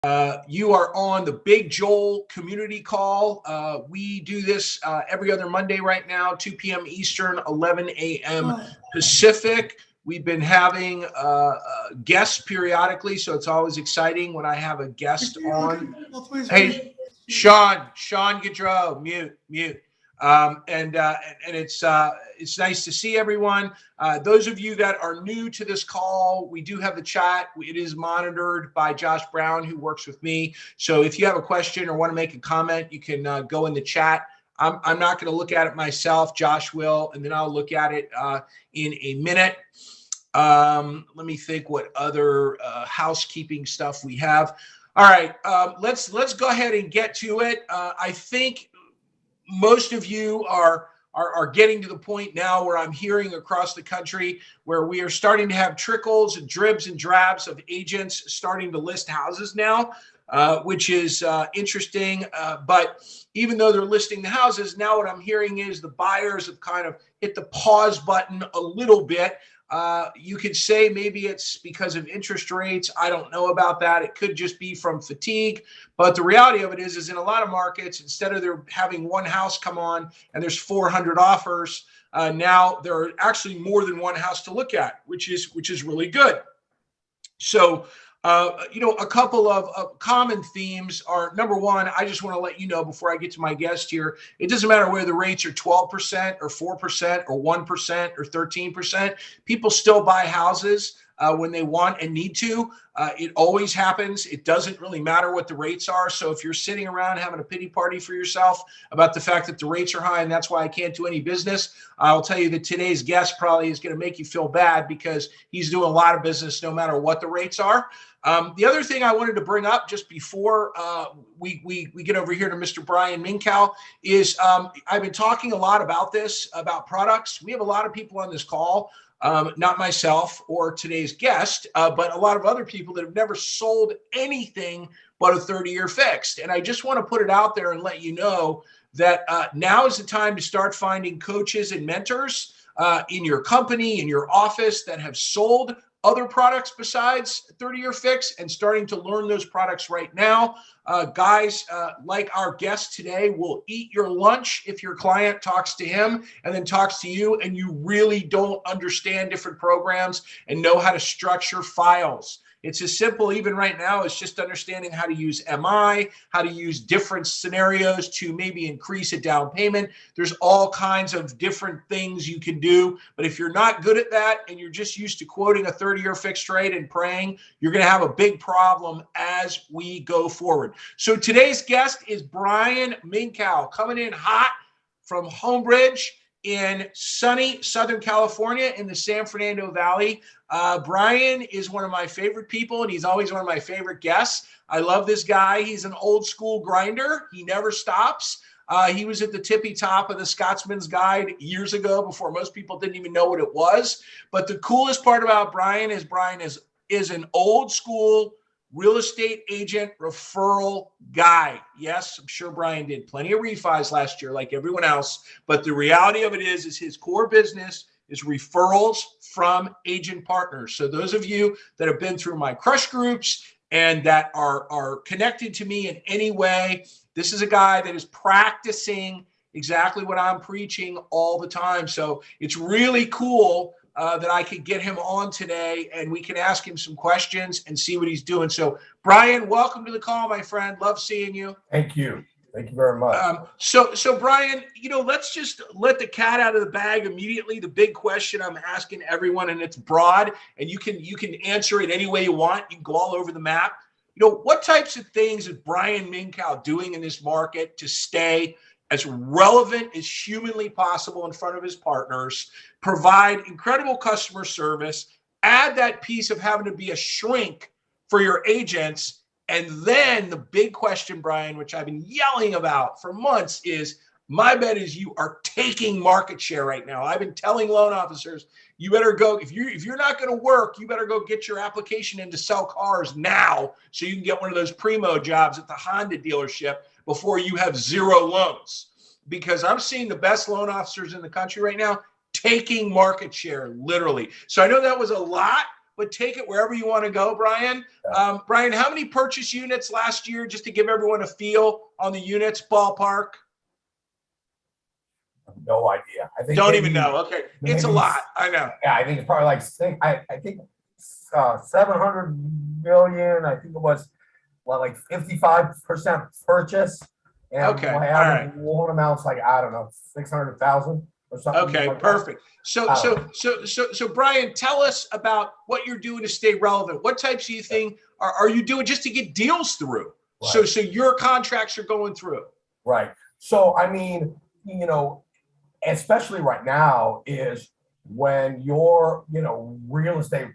You are on the Big Joel community call. We do this every other Monday right now, 2 p.m. Eastern, 11 a.m. Pacific. We've been having guests periodically, so it's always exciting when I have a guest on. Hey, Sean Gaudreau, mute. And it's nice to see everyone. Those of you that are new to this call, we do have the chat. It is monitored by Josh Brown, who works with me. So if you have a question or want to make a comment, you can go in the chat. I'm not going to look at it myself. Josh will, and then I'll look at it in a minute. Let me think what other housekeeping stuff we have. All right, let's go ahead and get to it. I think most of you are getting to the point now where I'm hearing across the country where we are starting to have trickles and dribs and drabs of agents starting to list houses now, which is interesting. But even though they're listing the houses, now what I'm hearing is the buyers have kind of hit the pause button a little bit. You could say maybe it's because of interest rates. I don't know about that. It could just be from fatigue. But the reality of it is in a lot of markets, instead of there having one house come on and there's 400 offers, now there are actually more than one house to look at, which is really good. So, a couple of common themes are, number one, I just want to let you know before I get to my guest here, it doesn't matter whether the rates are 12% or 4% or 1% or 13%. People still buy houses when they want and need to. It always happens. It doesn't really matter what the rates are. So if you're sitting around having a pity party for yourself about the fact that the rates are high and that's why I can't do any business, I'll tell you that today's guest probably is going to make you feel bad because he's doing a lot of business no matter what the rates are. The other thing I wanted to bring up just before we get over here to Mr. Brian Minkow is I've been talking a lot about this, about products. We have a lot of people on this call, not myself or today's guest, but a lot of other people that have never sold anything but a 30-year fixed. And I just want to put it out there and let you know that now is the time to start finding coaches and mentors in your company, in your office that have sold other products besides 30-year fix and starting to learn those products right now. Guys like our guest today will eat your lunch if your client talks to him and then talks to you and you really don't understand different programs and know how to structure files. It's as simple, even right now, as just understanding how to use MI, how to use different scenarios to maybe increase a down payment. There's all kinds of different things you can do. But if you're not good at that and you're just used to quoting a 30-year fixed rate and praying, you're going to have a big problem as we go forward. So today's guest is Brian Minkow, coming in hot from Homebridge in sunny Southern California in the San Fernando Valley. Brian is one of my favorite people, and he's always one of my favorite guests. I love this guy. He's an old school grinder. He never stops. He was at the tippy top of the Scotsman's Guide years ago before most people didn't even know what it was. But the coolest part about Brian is an old school real estate agent referral guy. Yes, I'm sure Brian did plenty of refis last year like everyone else, but the reality of it is his core business is referrals from agent partners. So those of you that have been through my crush groups and that are connected to me in any way, this is a guy that is practicing exactly what I'm preaching all the time. So it's really cool that I could get him on today and we can ask him some questions and see what he's doing. So Brian, welcome to the call, my friend. Love seeing you. Thank you. Thank you very much. So Brian, let's just let the cat out of the bag immediately. The big question I'm asking everyone, and it's broad, and you can answer it any way you want. You can go all over the map. What types of things is Brian Minkow doing in this market to stay as relevant as humanly possible in front of his partners, provide incredible customer service, add that piece of having to be a shrink for your agents, and then the big question, Brian, which I've been yelling about for months is, my bet is you are taking market share right now. I've been telling loan officers, you better go, if you're not going to work, you better go get your application in to sell cars now so you can get one of those primo jobs at the Honda dealership before you have zero loans. Because I'm seeing the best loan officers in the country right now taking market share, literally. So I know that was a lot, but take it wherever you want to go, Brian. Brian, how many purchase units last year, just to give everyone a feel on the units, ballpark? No idea. I think don't even know. Okay, it's a lot. I know. Yeah, I think it's probably like I think 700 million. I think it was like 55% purchase, and okay, we'll all have right. loan amounts like I don't know 600,000 or something. Okay, like perfect. So Brian, tell us about what you're doing to stay relevant. What types of thing are you doing just to get deals through? Right. So your contracts are going through. Right. So I mean, you know, especially right now is when your real estate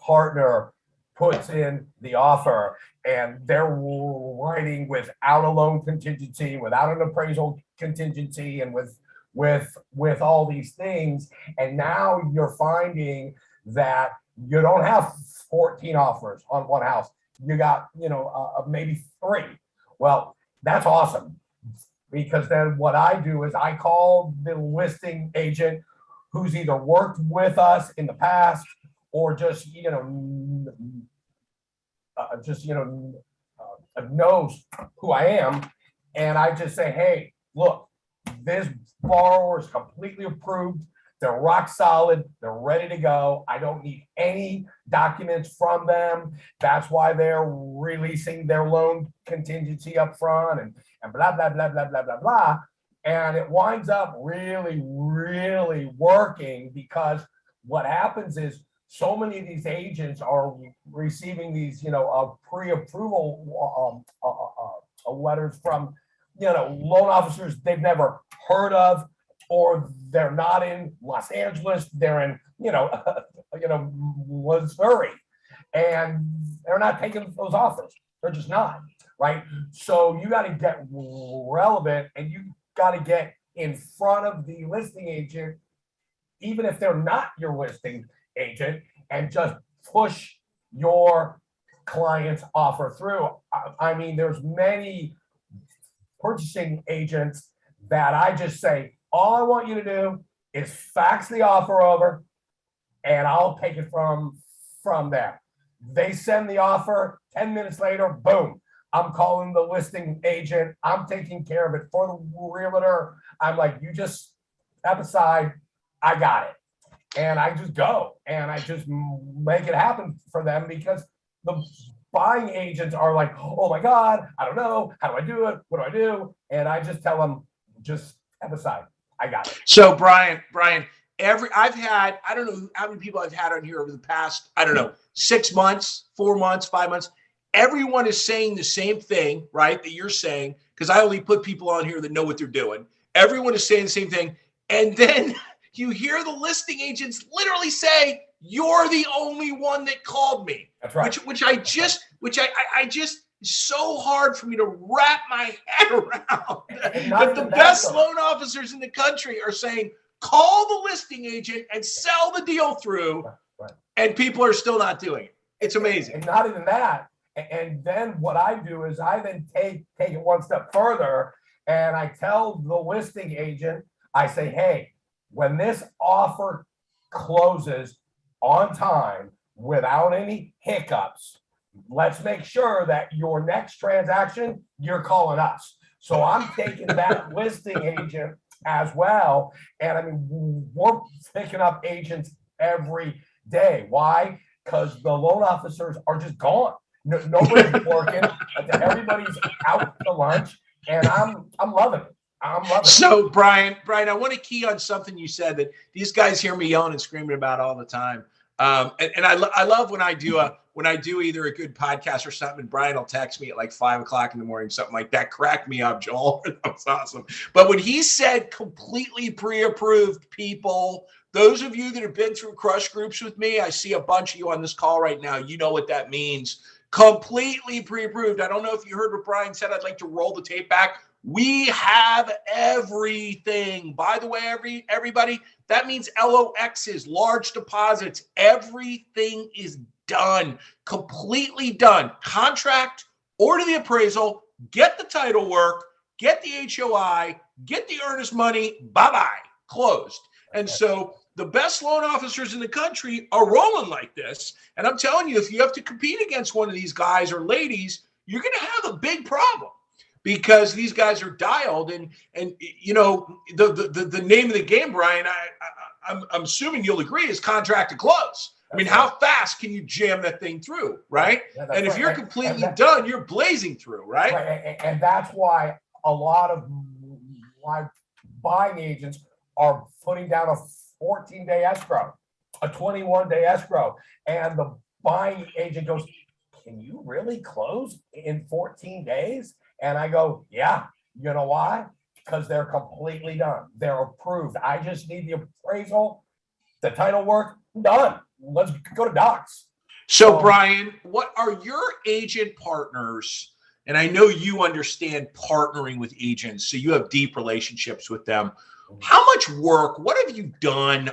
partner puts in the offer and they're writing without a loan contingency, without an appraisal contingency, and with all these things, and now you're finding that you don't have 14 offers on one house, you got maybe 3. Well, that's awesome, because then what I do is I call the listing agent who's either worked with us in the past or just knows who I am, and I just say, hey, look, this borrower is completely approved. They're rock solid. They're ready to go. I don't need any documents from them. That's why they're releasing their loan contingency up front and blah, blah, blah, blah, blah, blah, blah. And it winds up really, really working, because what happens is so many of these agents are receiving these, pre-approval letters from, loan officers they've never heard of, or they're not in Los Angeles, they're in, Missouri, and they're not taking those offers. They're just not, right? So you got to get relevant, and you got to get in front of the listing agent, even if they're not your listing agent, and just push your client's offer through. I mean, there's many purchasing agents that I just say, all I want you to do is fax the offer over, and I'll take it from there. They send the offer, 10 minutes later, boom, I'm calling the listing agent. I'm taking care of it for the realtor. I'm like, you just step aside, I got it. And I just go and I just make it happen for them, because the buying agents are like, oh my God, I don't know. How do I do it? What do I do? And I just tell them, just step aside. I got it. So Brian, I've had, I don't know how many people I've had on here over the past, 6 months, 4 months, 5 months. Everyone is saying the same thing, right? That you're saying, because I only put people on here that know what they're doing. Everyone is saying the same thing. And then you hear the listing agents literally say, you're the only one that called me. That's right. Which I just, it's so hard for me to wrap my head around that the best loan officers in the country are saying, call the listing agent and sell the deal through. Right. And people are still not doing it. It's amazing. And not even that. And then what I do is I then take it one step further, and I tell the listing agent, I say, hey, when this offer closes on time without any hiccups, let's make sure that your next transaction, you're calling us. So I'm taking that listing agent as well. And I mean, we're picking up agents every day. Why? Because the loan officers are just gone. Nobody's working. Everybody's out to lunch, and I'm loving it. So Brian, I want to key on something you said that these guys hear me yelling and screaming about all the time. And I love when I do either a good podcast or something, and Brian will text me at like 5 o'clock in the morning, something like that. Cracked me up, Joel. That was awesome. But when he said completely pre-approved people, those of you that have been through crush groups with me, I see a bunch of you on this call right now. You know what that means. Completely pre-approved. I don't know if you heard what Brian said. I'd like to roll the tape back. We have everything. By the way, everybody, that means LOXs, large deposits. Everything is done, completely done. Contract, order the appraisal, get the title work, get the HOI, get the earnest money, bye-bye, closed. And so the best loan officers in the country are rolling like this. And I'm telling you, if you have to compete against one of these guys or ladies, you're going to have a big problem because these guys are dialed. And you know, the name of the game, Brian, I'm assuming you'll agree, is contract to close. I mean, how fast can you jam that thing through, right? Yeah, and if you're completely done, you're blazing through, right? And that's why a lot of my buying agents are putting down a 14-day escrow, a 21-day escrow. And the buying agent goes, can you really close in 14 days? And I go, yeah. You know why? Because they're completely done. They're approved. I just need the appraisal, the title work, done. Let's go to docs. So, Brian, what are your agent partners? And I know you understand partnering with agents, so you have deep relationships with them. How much work, what have you done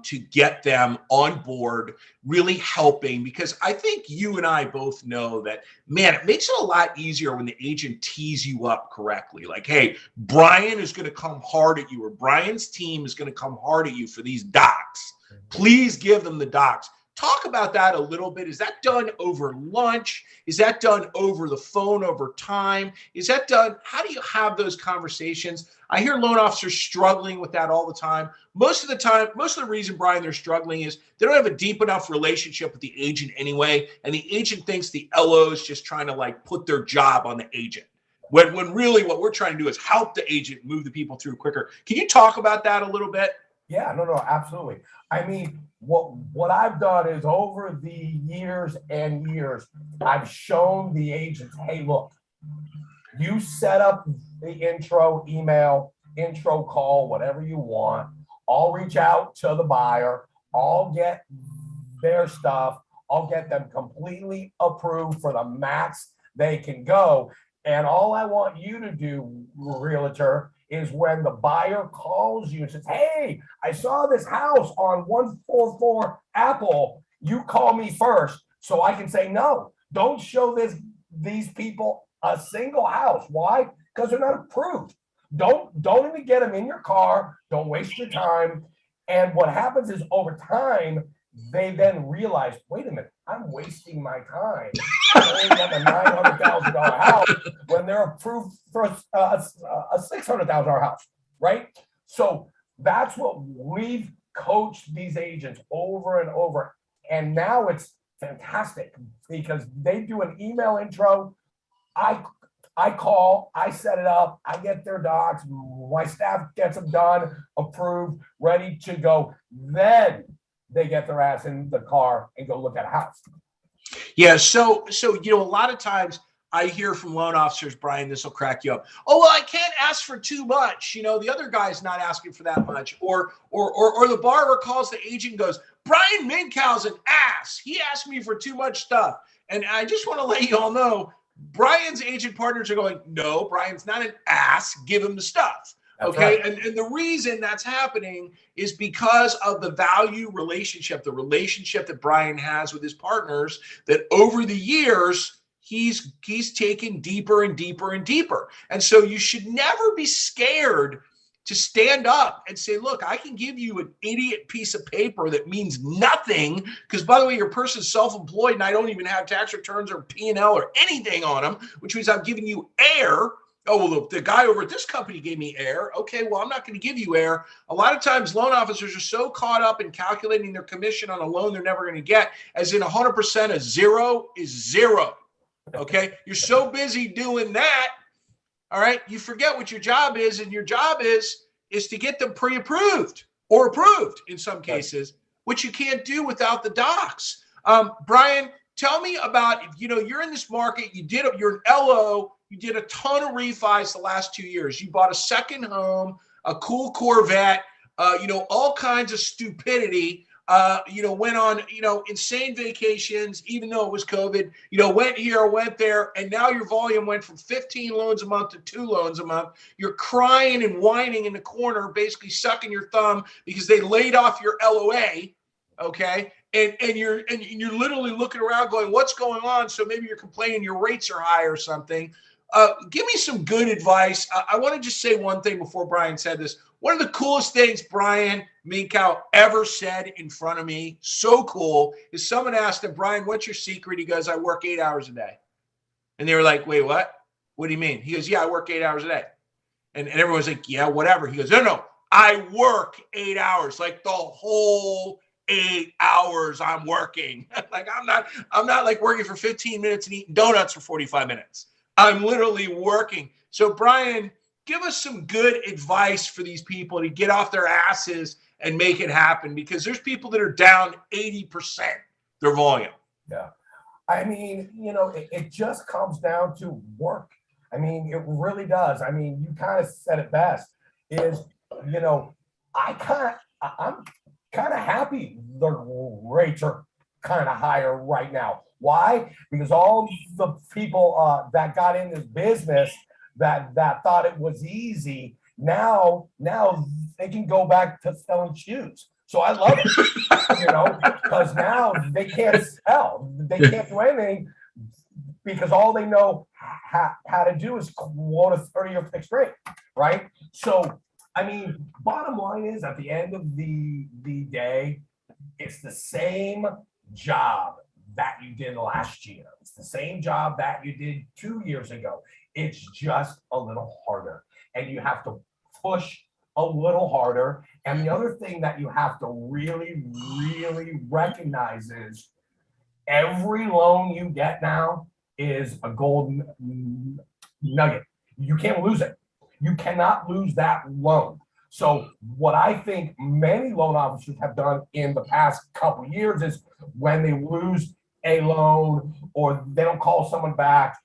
to get them on board, really helping? Because I think you and I both know that, man, it makes it a lot easier when the agent tees you up correctly. Like, hey, Brian is going to come hard at you, or Brian's team is going to come hard at you for these docs. Please give them the docs. Talk about that a little bit. Is that done over lunch? Is that done over the phone over time? Is that done? How do you have those conversations? I hear loan officers struggling with that all the time. Most of the time, most of the reason, Brian, they're struggling is they don't have a deep enough relationship with the agent anyway. And the agent thinks the LO is just trying to like put their job on the agent. When really what we're trying to do is help the agent move the people through quicker. Can you talk about that a little bit? Yeah, no, absolutely. I mean, what I've done is over the years and years, I've shown the agents, hey, look, you set up the intro email, intro call, whatever you want. I'll reach out to the buyer. I'll get their stuff. I'll get them completely approved for the max they can go. And all I want you to do, realtor, is when the buyer calls you and says, hey, I saw this house on 144 Apple. You call me first so I can say, no, don't show these people a single house. Why? Because they're not approved. Don't even get them in your car. Don't waste your time. And what happens is over time, they then realize, wait a minute, I'm wasting my time going at a $900,000 house when they're approved for a $600,000 house, right? So that's what we've coached these agents over and over. And now it's fantastic because they do an email intro. I call, I set it up, I get their docs, my staff gets them done, approved, ready to go. Then they get their ass in the car and go look at a house. Yeah. So, you know, a lot of times I hear from loan officers, Brian, this will crack you up. Oh, well, I can't ask for too much. You know, the other guy's not asking for that much. Or the borrower calls the agent and goes, Brian Minkow's an ass. He asked me for too much stuff. And I just want to let you all know, Brian's agent partners are going, no, Brian's not an ass. Give him the stuff. That's okay. Right. And the reason that's happening is because of the value relationship, the relationship that Brian has with his partners, that over the years, he's taken deeper and deeper and deeper. And so you should never be scared to stand up and say, look, I can give you an idiot piece of paper that means nothing. Because by the way, your person's self-employed and I don't even have tax returns or P&L or anything on them, which means I'm giving you air. Oh, well, look, the guy over at this company gave me air. Okay, well, I'm not going to give you air. A lot of times loan officers are so caught up in calculating their commission on a loan they're never going to get, as in 100% of zero is zero. Okay, you're so busy doing that. All right, you forget what your job is, and your job is to get them pre-approved or approved in some cases, which you can't do without the docs. Brian, tell me about, you know, you're in this market, you're an LO, you did a ton of refis the last 2 years. You bought a second home, a cool Corvette, you know, all kinds of stupidity. You know, went on, you know, insane vacations, even though it was COVID, you know, went here, went there. And now your volume went from 15 loans a month to 2 loans a month. You're crying and whining in the corner, basically sucking your thumb because they laid off your LOA. Okay. And you're literally looking around going, what's going on? So maybe you're complaining your rates are high or something. give me some good advice. I want to just say one thing before Brian said this. One of the coolest things Brian Minkow ever said in front of me, so cool, is someone asked him, Brian, what's your secret? He goes, I work 8 hours a day. And they were like, wait, what? What do you mean? He goes, yeah, I work 8 hours a day. And everyone's like, yeah, whatever. He goes, no, I work 8 hours, like the whole 8 hours I'm working. Like I'm not like working for 15 minutes and eating donuts for 45 minutes. I'm literally working. So Brian, give us some good advice for these people to get off their asses and make it happen, because there's people that are down 80% their volume. Yeah. I mean, it just comes down to work. I mean, it really does. I mean, you kind of said it best is, I'm kind of happy the rates are kind of higher right now. Why? Because all the people that got in this business that thought it was easy, now they can go back to selling shoes. So I love it, because now they can't sell. They can't do anything because all they know how to do is quote a 30-year fixed rate, right? So, I mean, bottom line is at the end of the day, it's the same job that you did last year. It's the same job that you did 2 years ago. It's just a little harder, and you have to push a little harder. And the other thing that you have to really, really recognize is every loan you get now is a golden nugget. You can't lose it. You cannot lose that loan. So what I think many loan officers have done in the past couple of years is when they lose a loan or they don't call someone back,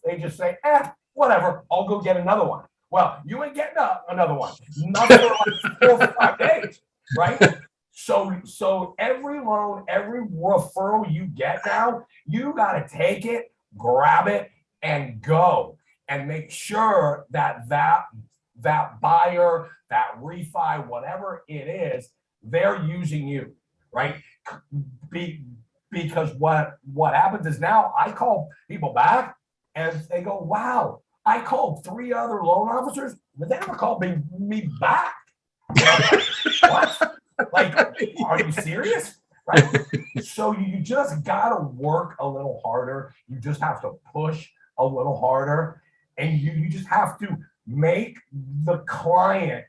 they just say, whatever, I'll go get another one. Well, you ain't getting another one. Not for like 4 or 5 days, right? So every loan, every referral you get now, you got to take it, grab it, and go, and make sure that buyer, that refi, whatever it is, they're using you, right? Because what happens is now I call people back and they go, wow, I called 3 other loan officers, but they never called me back. What? Like, are you serious? Right? So you just gotta work a little harder. You just have to push a little harder, and you just have to make the client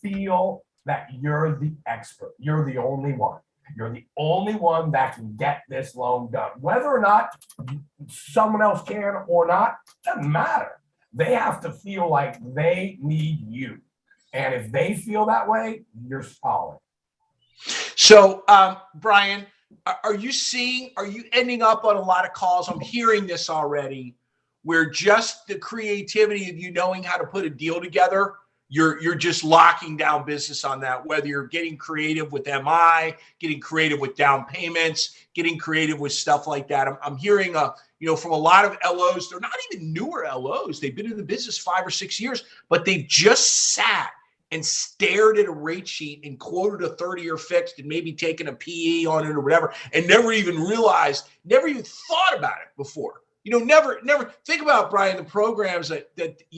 feel that you're the expert. You're the only one. You're the only one that can get this loan done. Whether or not someone else can or not, doesn't matter. They have to feel like they need you. And if they feel that way, you're solid. So, Brian, are you ending up on a lot of calls? I'm hearing this already, where just the creativity of you knowing how to put a deal together, you're just locking down business on that, whether you're getting creative with MI, getting creative with down payments, getting creative with stuff like that. I'm hearing, from a lot of LOs, they're not even newer LOs. They've been in the business 5 or 6 years, but they've just sat and stared at a rate sheet and quoted a 30-year fixed and maybe taken a PE on it or whatever, and never even thought about it before. Never think about, Brian, the programs that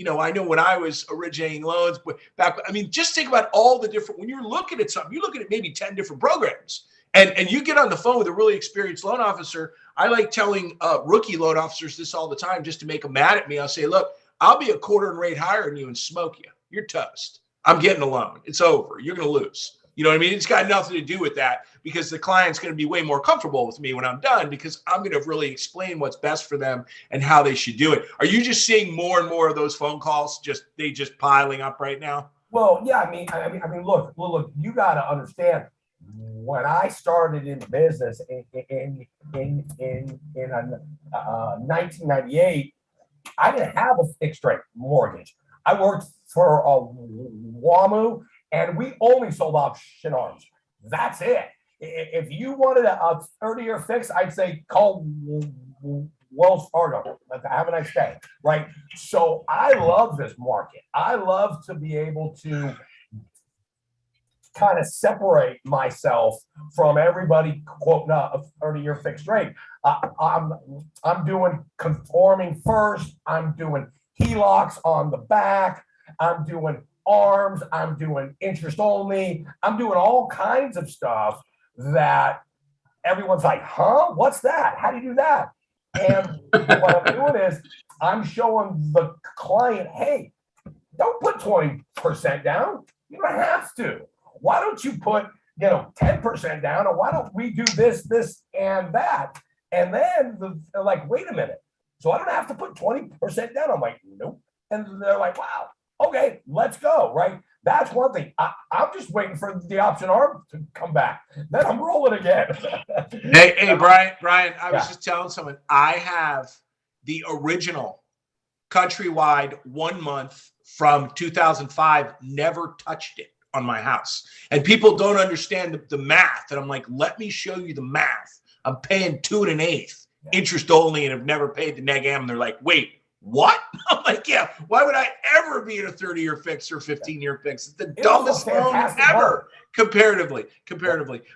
I know when I was originating loans back. I mean, just think about all the different, when you're looking at something, you're looking at maybe 10 different programs, and you get on the phone with a really experienced loan officer. I like telling rookie loan officers this all the time just to make them mad at me. I'll say, look, I'll be a quarter and rate higher than you and smoke you. You're toast. I'm getting a loan. It's over. You're going to lose. You know what I mean? It's got nothing to do with that, because the client's going to be way more comfortable with me when I'm done, because I'm going to really explain what's best for them and how they should do it. Are you just seeing more and more of those phone calls? They just piling up right now? Well, yeah. I mean, look. You got to understand. When I started in business in 1998, I didn't have a fixed rate mortgage. I worked for a WAMU, and we only sold option arms. That's it. If you wanted a 30-year fix, I'd say call Wells Fargo. Have a nice day, right? So I love this market. I love to be able to kind of separate myself from everybody quoting a 30-year fixed rate. I'm doing conforming first. I'm doing HELOCs on the back. I'm doing arms. I'm doing interest only. I'm doing all kinds of stuff that everyone's like, huh? What's that? How do you do that? And what I'm doing is I'm showing the client, hey, don't put 20% down. You don't have to. Why don't you put, 10% down, or why don't we do this, this, and that? And then they're like, wait a minute. So I don't have to put 20% down. I'm like, nope. And they're like, wow, okay, let's go, right? That's one thing. I'm just waiting for the option arm to come back. Then I'm rolling again. Hey, Brian, I was just telling someone, I have the original Countrywide 1 month from 2005, never touched it on my house. And people don't understand the math. And I'm like, let me show you the math. I'm paying 2 1/8 interest only and have never paid the neg am. And they're like, wait, what? I'm like, yeah, why would I ever be in a 30-year fix or 15-year fix? It's the dumbest loan ever, comparatively.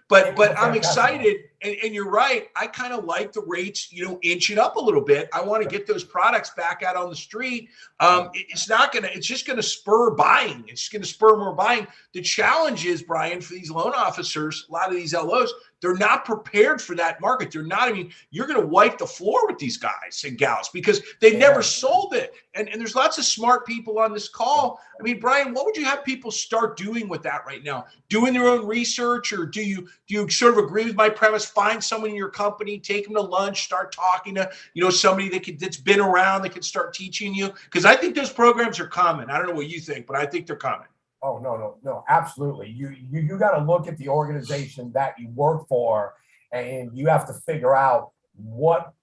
But I'm excited, and you're right. I kind of like the rates, inching up a little bit. I want to get those products back out on the street. It's just gonna spur buying. It's just gonna spur more buying. The challenge is, Brian, for these loan officers, a lot of these LOs, they're not prepared for that market. They're not. I mean, you're going to wipe the floor with these guys and gals because they never sold it. And there's lots of smart people on this call. I mean, Brian, what would you have people start doing with that right now? Doing their own research, or do you sort of agree with my premise? Find someone in your company, take them to lunch, start talking to somebody that's been around that can start teaching you. Because I think those programs are common. I don't know what you think, but I think they're common. Oh, no, absolutely. You got to look at the organization that you work for, and you have to figure out what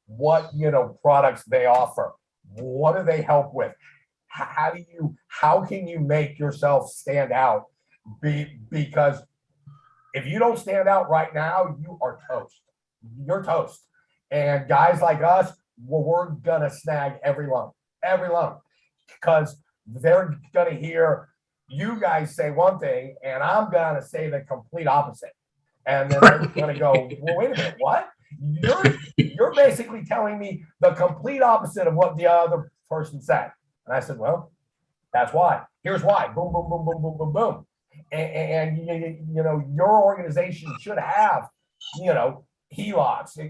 products they offer. What do they help with? How can you make yourself stand out? Because if you don't stand out right now, you are toast. You're toast. And guys like us, we're gonna snag every loan, because they're gonna hear you guys say one thing, and I'm going to say the complete opposite. And then they're going to go, well, wait a minute, what? You're basically telling me the complete opposite of what the other person said. And I said, well, that's why. Here's why. Boom, boom, boom, boom, boom, boom, boom. And your organization should have, HELOCs,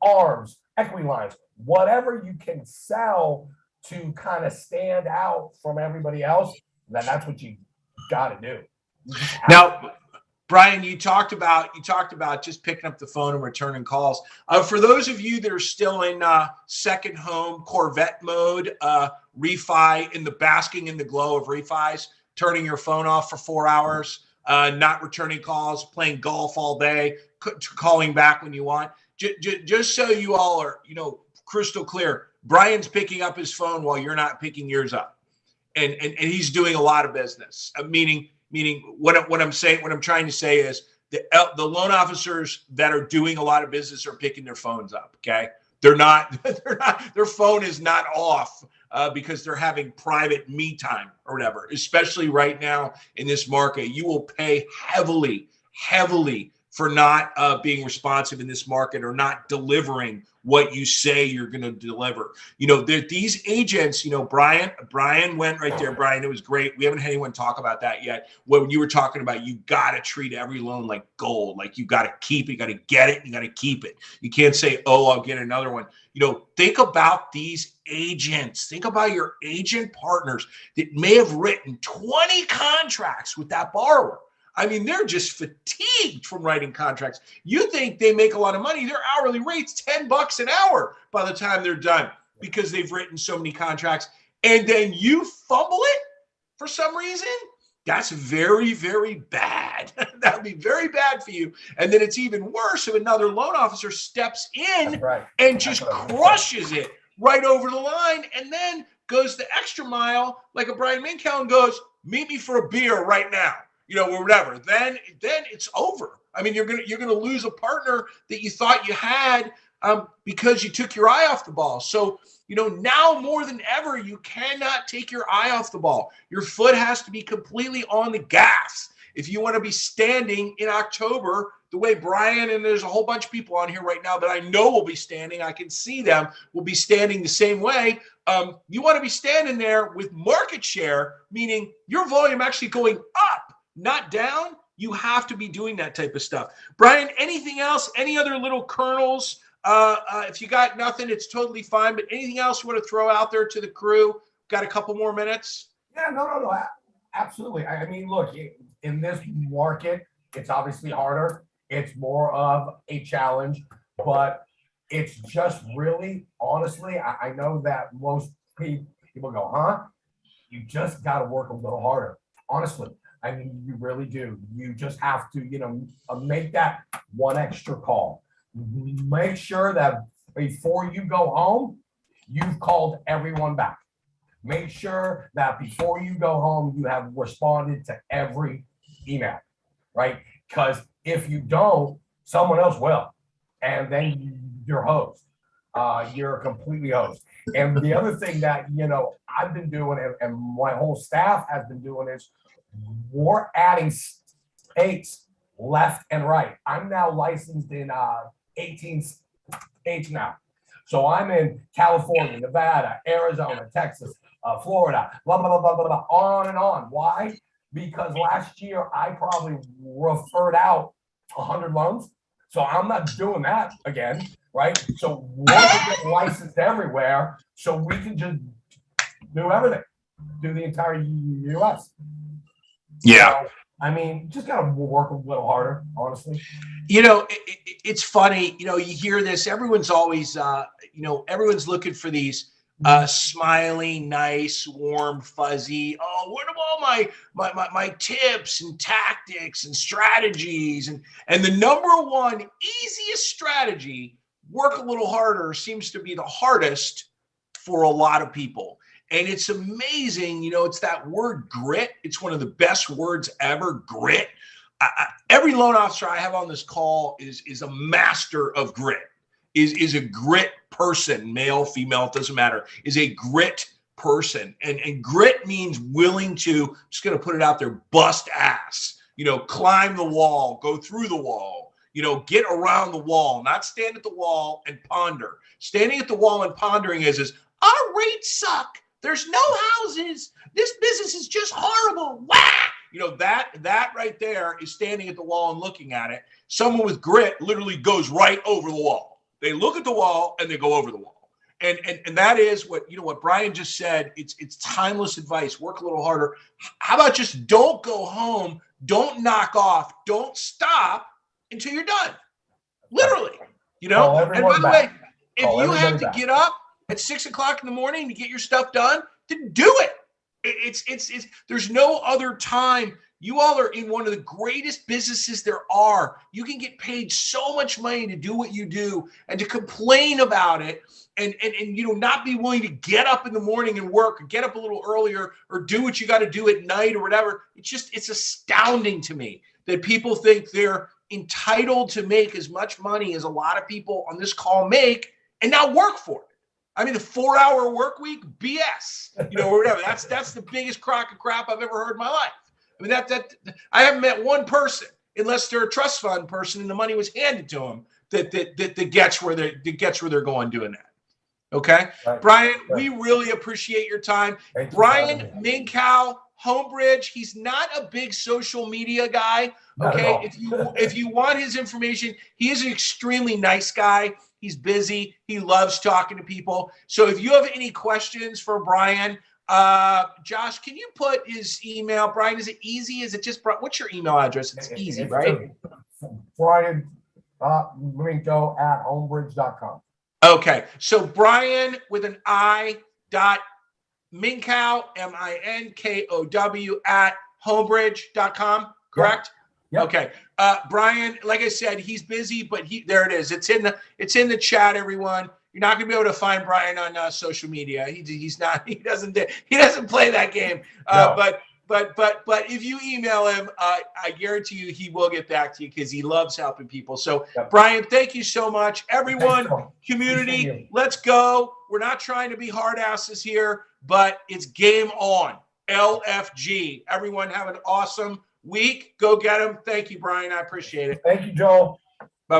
arms, equity lines, whatever you can sell to kind of stand out from everybody else. That's what you got to do. Now, Brian, you talked about just picking up the phone and returning calls. For those of you that are still in second home Corvette mode, refi, in the basking in the glow of refis, turning your phone off for 4 hours, not returning calls, playing golf all day, calling back when you want. Just so you all are, crystal clear, Brian's picking up his phone while you're not picking yours up. And he's doing a lot of business. Meaning what I'm trying to say is the loan officers that are doing a lot of business are picking their phones up. Okay, they're not their phone is not off because they're having private me time or whatever. Especially right now in this market, you will pay heavily for not being responsive in this market or not delivering what you say you're going to deliver. These agents, Brian went right there. Brian, it was great. We haven't had anyone talk about that yet. When you were talking about, you got to treat every loan like gold. Like you got to keep it, you got to get it, you got to keep it. You can't say, oh, I'll get another one. Think about these agents. Think about your agent partners that may have written 20 contracts with that borrower. I mean, they're just fatigued from writing contracts. You think they make a lot of money. Their hourly rate's $10 an hour by the time they're done because they've written so many contracts. And then you fumble it for some reason. That's very, very bad. That would be very bad for you. And then it's even worse if another loan officer steps in and just crushes it right over the line and then goes the extra mile like a Brian Minkow and goes, meet me for a beer right now. Or whatever, then it's over. I mean, you're gonna lose a partner that you thought you had because you took your eye off the ball. So, now more than ever, you cannot take your eye off the ball. Your foot has to be completely on the gas. If you want to be standing in October, the way Brian and there's a whole bunch of people on here right now that I know will be standing, I can see them, will be standing the same way. You want to be standing there with market share, meaning your volume actually going up, not down. You have to be doing that type of stuff. Brian, anything else? Any other little kernels? If you got nothing, it's totally fine. But anything else you want to throw out there to the crew? Got a couple more minutes? Yeah, no, absolutely. I mean, look, in this market, it's obviously harder. It's more of a challenge, but it's just really, honestly, I know that most people go, huh? You just got to work a little harder. Honestly, I mean, you really do. You just have to, make that one extra call. Make sure that before you go home, you've called everyone back. Make sure that before you go home, you have responded to every email, right? Because if you don't, someone else will. And then you're hosed. You're completely hosed. And the other thing that, I've been doing and my whole staff has been doing is we're adding states left and right. I'm now licensed in 18 states now. So I'm in California, Nevada, Arizona, Texas, Florida, blah, blah, blah, blah, blah, blah, on and on. Why? Because last year I probably referred out 100 loans. So I'm not doing that again, right? So we're get licensed everywhere so we can just do everything, do the entire U.S. Yeah. So, I mean, just got to work a little harder, honestly. It's funny, you hear this, everyone's always, everyone's looking for these smiley, nice, warm, fuzzy, what are all my tips and tactics and strategies? And the number one easiest strategy, work a little harder, seems to be the hardest for a lot of people. And it's amazing, it's that word grit. It's one of the best words ever, grit. Every loan officer I have on this call is a master of grit, is a grit person, male, female, it doesn't matter, is a grit person. And grit means willing to, I'm just going to put it out there, bust ass, climb the wall, go through the wall, get around the wall, not stand at the wall and ponder. Standing at the wall and pondering is our rates suck. There's no houses. This business is just horrible. Wah! That right there is standing at the wall and looking at it. Someone with grit literally goes right over the wall. They look at the wall and they go over the wall. And that is what Brian just said. It's timeless advice. Work a little harder. How about just don't go home, don't knock off, don't stop until you're done. Literally. And by the way, if you have to get up at 6 o'clock in the morning to get your stuff done, then do it. It's there's no other time. You all are in one of the greatest businesses there are. You can get paid so much money to do what you do, and to complain about it and not be willing to get up in the morning and work, or get up a little earlier, or do what you got to do at night or whatever. It's astounding to me that people think they're entitled to make as much money as a lot of people on this call make and not work for it. I mean, the 4-hour work week, BS, or whatever. That's the biggest crock of crap I've ever heard in my life. I mean, that I haven't met one person, unless they're a trust fund person and the money was handed to them, that gets where they're going doing that. Okay, right. Brian, we really appreciate your time. Brian Minkow, Homebridge. He's not a big social media guy. Okay, if you want his information, he is an extremely nice guy. He's busy. He loves talking to people. So if you have any questions for Brian, Josh, can you put his email? Brian, is it easy? Is it just, what's your email address? It's easy, right? Brian Minkow at homebridge.com. Okay. So Brian with an I dot Minkow, Minkow at homebridge.com, correct? Yep. Okay. Brian, like I said, he's busy, but there it is. It's in the chat, everyone. You're not going to be able to find Brian on social media. He doesn't play that game. No. But if you email him, I guarantee you he will get back to you because he loves helping people. So yep. Brian, thank you so much. Everyone, community, let's go. We're not trying to be hard asses here, but it's game on. LFG. Everyone have an awesome week. Go get them. Thank you, Brian. I appreciate it. Thank you, Joel.